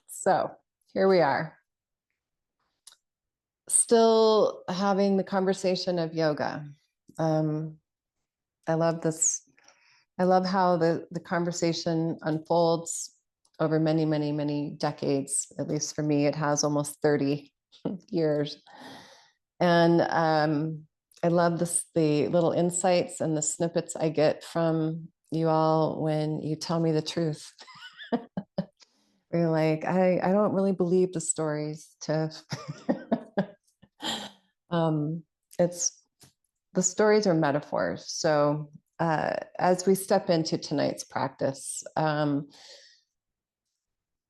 So here we are, still having the conversation of yoga. I love this. I love how the conversation unfolds over many, many, many decades. At least for me, it has almost 30 years. And I love the little insights and the snippets I get from you all when you tell me the truth. You're like, I don't really believe the stories, Tiff. It's the stories are metaphors. So as we step into tonight's practice,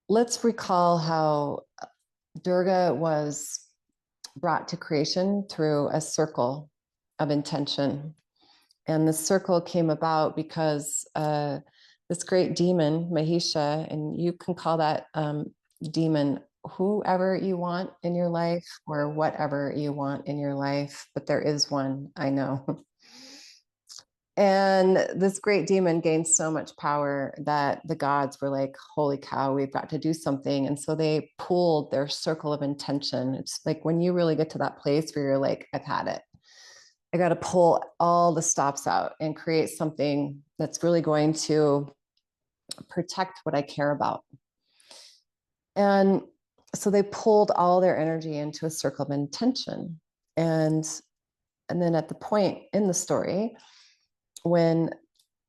let's recall how Durga was brought to creation through a circle of intention. And the circle came about because this great demon, Mahisha, and you can call that demon whoever you want in your life or whatever you want in your life, but there is one, I know. And this great demon gained so much power that the gods were like, holy cow, we've got to do something. And so they pooled their circle of intention. It's like when you really get to that place where you're like, I've had it. I got to pull all the stops out and create something that's really going to protect what I care about. And so they pulled all their energy into a circle of intention. And then at the point in the story, when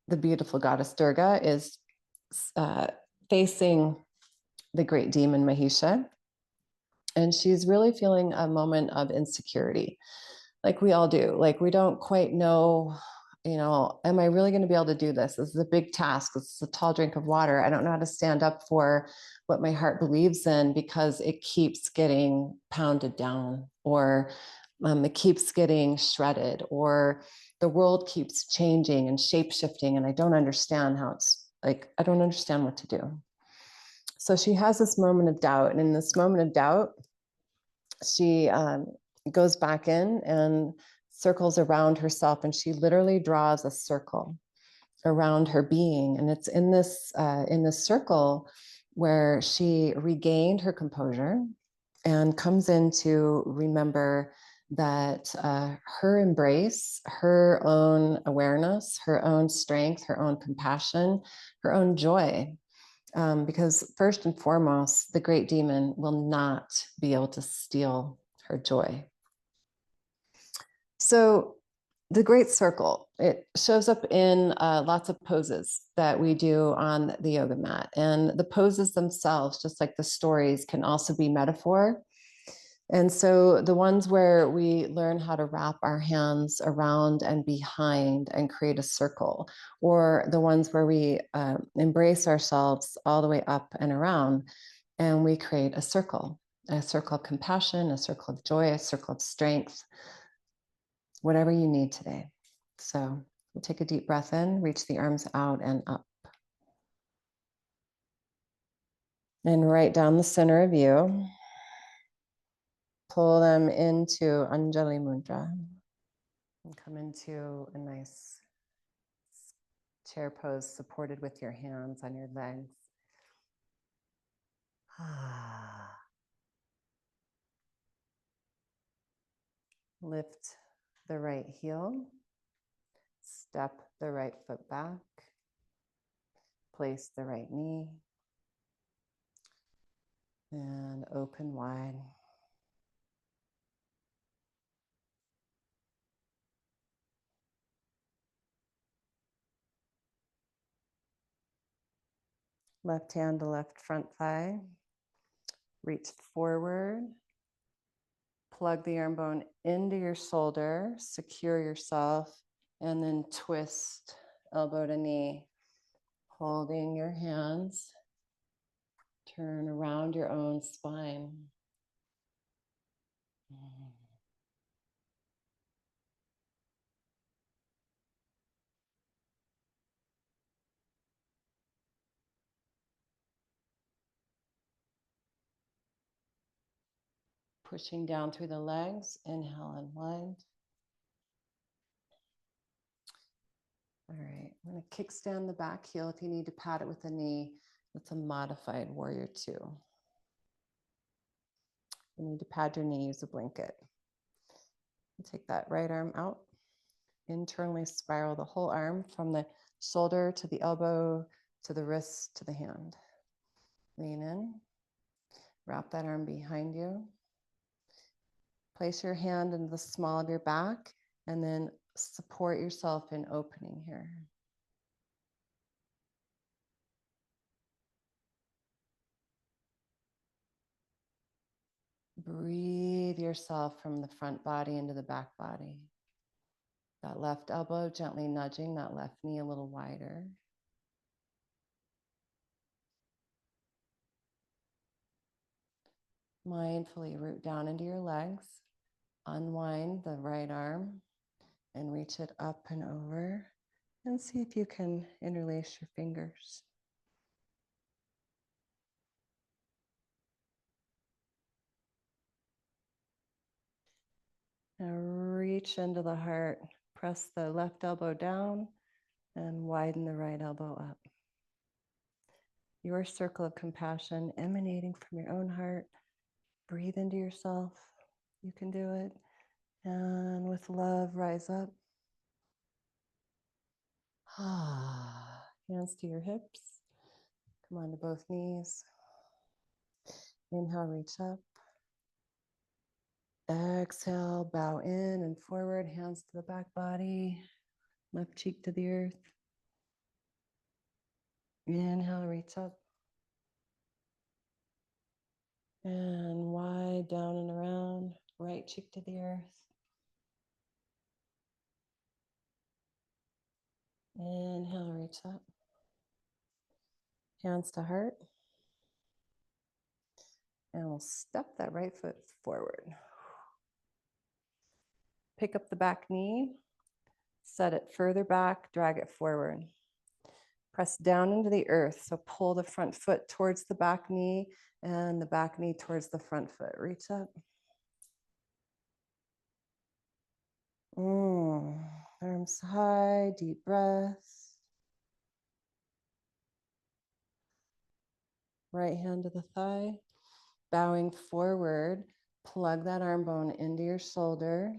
the beautiful goddess Durga is facing the great demon Mahisha, and she's really feeling a moment of insecurity, like we all do. Like we don't quite know, am I really going to be able to do this? This is a big task. This is a tall drink of water. I don't know how to stand up for what my heart believes in because it keeps getting pounded down, or it keeps getting shredded, or the world keeps changing and shape shifting. And I don't understand how it's like, I don't understand what to do. So she has this moment of doubt. And in this moment of doubt, she goes back in and circles around herself, and she literally draws a circle around her being. And it's in this circle where she regained her composure and comes in to remember that her embrace, her own awareness, her own strength, her own compassion, her own joy. Because first and foremost, the great demon will not be able to steal her joy. So the great circle, it shows up in lots of poses that we do on the yoga mat. And the poses themselves, just like the stories, can also be metaphor. And so the ones where we learn how to wrap our hands around and behind and create a circle, or the ones where we embrace ourselves all the way up and around, and we create a circle of compassion, a circle of joy, a circle of strength, whatever you need today. So we'll take a deep breath in, reach the arms out and up. And right down the center of you. Pull them into Anjali Mudra and come into a nice chair pose supported with your hands on your legs. Lift the right heel, step the right foot back, place the right knee, and open wide. Left hand to left front thigh. Reach forward. Plug the arm bone into your shoulder. Secure yourself. And then twist elbow to knee. Holding your hands. Turn around your own spine. Pushing down through the legs, inhale and wind. I'm going to kickstand the back heel if you need to pat it with the knee. That's a modified warrior 2. You need to pad your knee, use a blanket. Take that right arm out. Internally spiral the whole arm from the shoulder to the elbow, to the wrist, to the hand. Lean in. Wrap that arm behind you. Place your hand into the small of your back and then support yourself in opening here. Breathe yourself from the front body into the back body. That left elbow gently nudging that left knee a little wider. Mindfully root down into your legs. Unwind the right arm and reach it up and over. And see if you can interlace your fingers. Now reach into the heart. Press the left elbow down and widen the right elbow up. Your circle of compassion emanating from your own heart. Breathe into yourself. You can do it. And with love, rise up. Hands to your hips. Come on to both knees. Inhale, reach up. Exhale, bow in and forward, hands to the back body, left cheek to the earth. Inhale, reach up. And wide down and around, right cheek to the earth. Inhale, reach up. Hands to heart. And we'll step that right foot forward. Pick up the back knee, set it further back, drag it forward. Press down into the earth, so pull the front foot towards the back knee and the back knee towards the front foot. Reach up. Arms high, deep breath. Right hand to the thigh. Bowing forward, plug that arm bone into your shoulder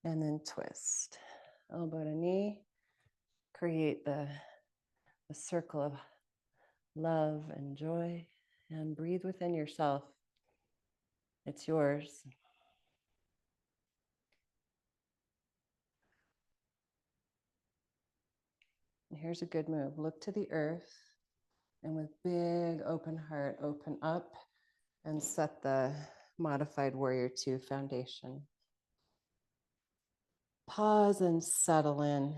and then twist. Elbow to knee. Create the circle of love and joy and breathe within yourself. It's yours. And here's a good move. Look to the earth and with big open heart, open up and set the modified warrior 2 foundation. Pause and settle in.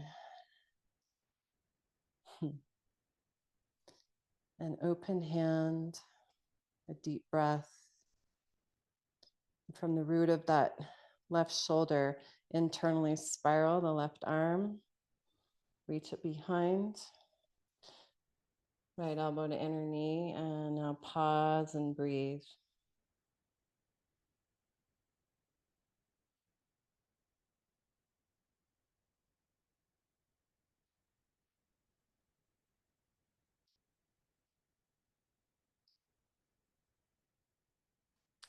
An open hand, a deep breath. From the root of that left shoulder, internally spiral the left arm. Reach it behind. Right elbow to inner knee. And now pause and breathe.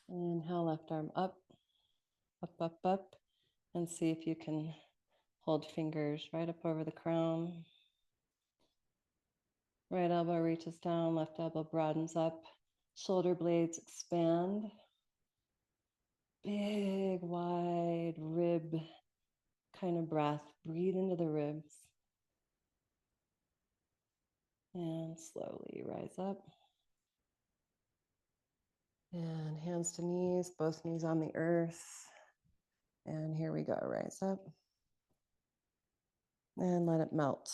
Inhale, left arm up, up, up, up. And see if you can hold fingers right up over the crown. Right elbow reaches down, left elbow broadens up. Shoulder blades expand. Big, wide rib kind of breath. Breathe into the ribs. And slowly rise up. And hands to knees, both knees on the earth. And here we go, rise up. And let it melt.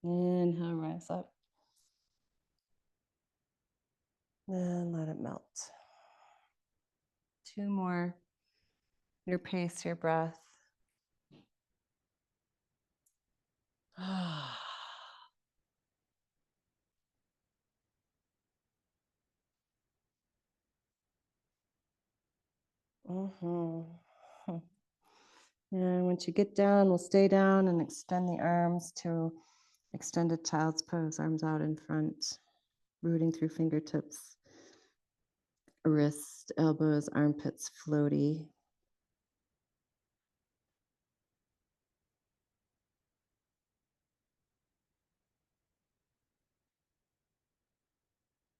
Inhale, rise up. And let it melt. 2 more. Your pace, your breath. And once you get down, we'll stay down and extend the arms to extended child's pose, arms out in front, rooting through fingertips, wrists, elbows, armpits floaty.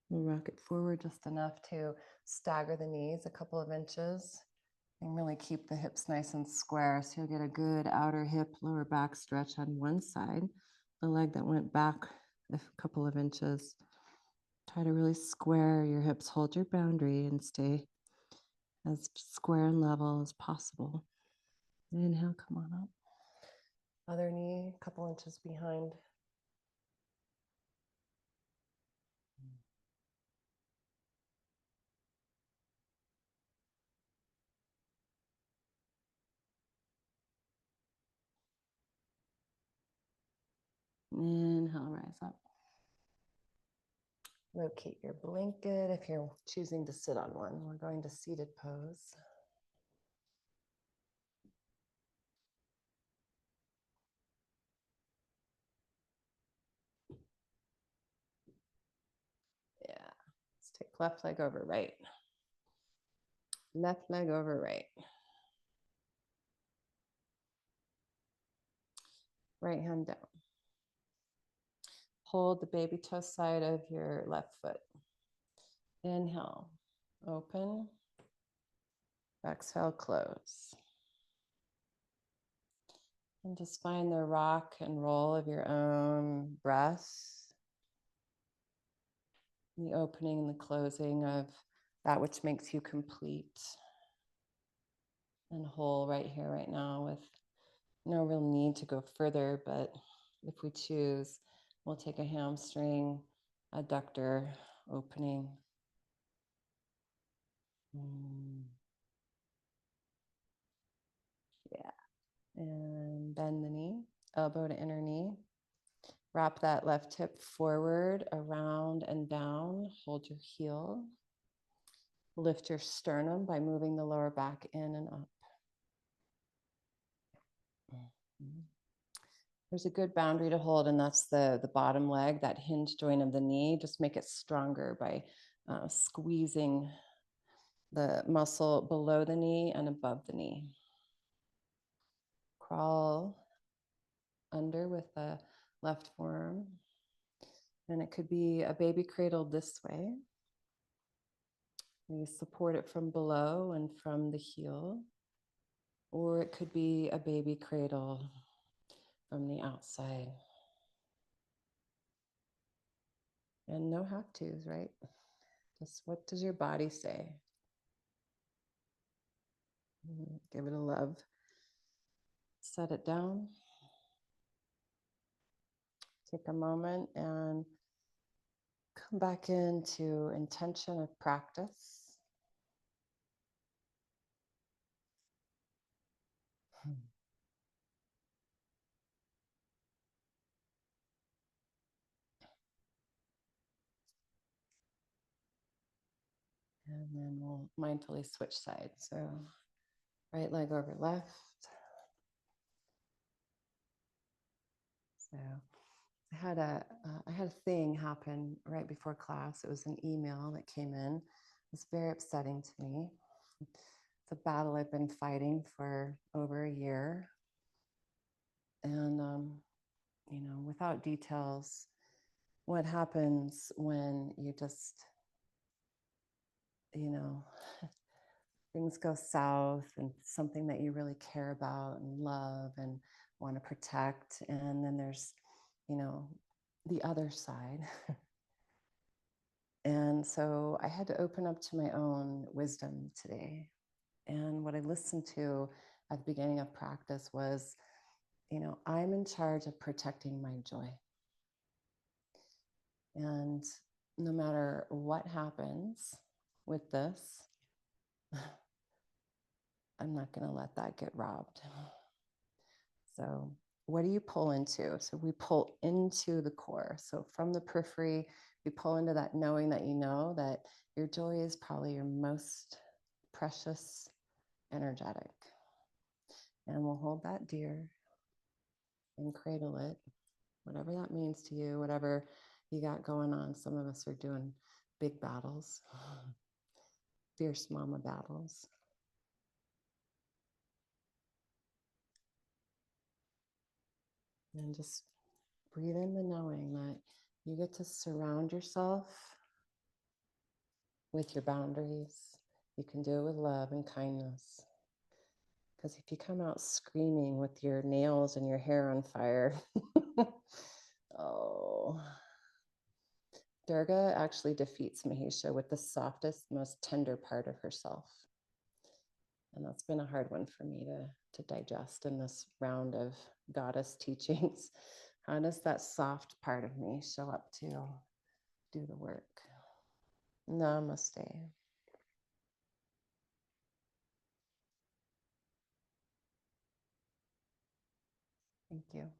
We'll rock it forward just enough to stagger the knees a couple of inches and really keep the hips nice and square. So you'll get a good outer hip, lower back stretch on one side. The leg that went back a couple of inches. Try to really square your hips, hold your boundary, and stay as square and level as possible. Inhale, come on up. Other knee, a couple inches behind. Inhale, rise up. Locate your blanket if you're choosing to sit on one. We're going to seated pose. Yeah. Let's take left leg over right. Left leg over right. Right hand down. Hold the baby toe side of your left foot. Inhale, open. Exhale, close. And just find the rock and roll of your own breath. The opening and the closing of that which makes you complete and whole right here, right now, with no real need to go further. But if we choose, we'll take a hamstring, adductor, opening. Yeah. And bend the knee, elbow to inner knee. Wrap that left hip forward, around and down. Hold your heel. Lift your sternum by moving the lower back in and up. There's a good boundary to hold, and that's the bottom leg, that hinge joint of the knee. Just make it stronger by squeezing the muscle below the knee and above the knee. Crawl under with the left forearm. And it could be a baby cradle this way. You support it from below and from the heel. Or it could be a baby cradle from the outside. And no have tos, right? Just what does your body say? Give it a love. Set it down. Take a moment and come back into intention of practice. And then we'll mindfully switch sides. So right leg over left. So I had a thing happen right before class. It was an email that came in. It was very upsetting to me. It's a battle I've been fighting for over a year. And, without details, what happens when you just, things go south and something that you really care about and love and want to protect. And then there's, the other side. And so I had to open up to my own wisdom today. And what I listened to at the beginning of practice was, I'm in charge of protecting my joy. And no matter what happens with this, I'm not going to let that get robbed. So what do you pull into? So we pull into the core. So from the periphery, we pull into that knowing that you know that your joy is probably your most precious energetic. And we'll hold that deer and cradle it, whatever that means to you, whatever you got going on. Some of us are doing big battles, fierce mama battles. And just breathe in the knowing that you get to surround yourself with your boundaries. You can do it with love and kindness. Because if you come out screaming with your nails and your hair on fire, oh, Durga actually defeats Mahisha with the softest, most tender part of herself. And that's been a hard one for me to digest in this round of goddess teachings. How does that soft part of me show up to do the work? Namaste. Thank you.